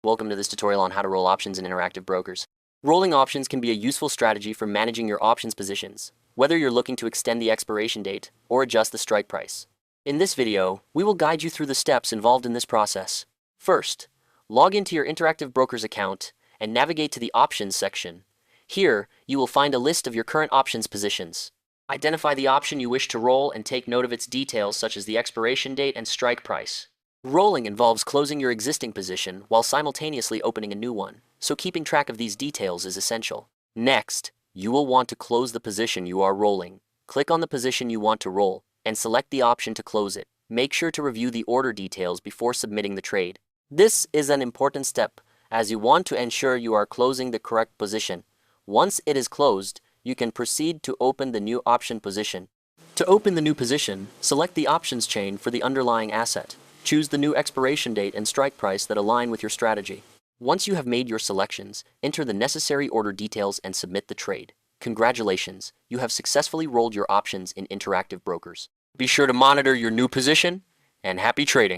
Welcome to this tutorial on how to roll options in interactive brokers. Rolling options can be a useful strategy for managing your options positions, whether you're looking to extend the expiration date or adjust the strike price. In this video, we will guide you through the steps involved in this process. First, log into your interactive brokers account and navigate to the options section. Here, you will find a list of your current options positions. Identify the option you wish to roll and take note of its details such as the expiration date and strike price. Rolling involves closing your existing position while simultaneously opening a new one, so keeping track of these details is essential. Next, you will want to close the position you are rolling. Click on the position you want to roll and select the option to close it. Make sure to review the order details before submitting the trade. This is an important step as you want to ensure you are closing the correct position. Once it is closed, you can proceed to open the new option position. To open the new position, select the options chain for the underlying asset. Choose the new expiration date and strike price that align with your strategy. Once you have made your selections, enter the necessary order details and submit the trade. Congratulations, you have successfully rolled your options in interactive brokers. Be sure to monitor your new position, and happy trading!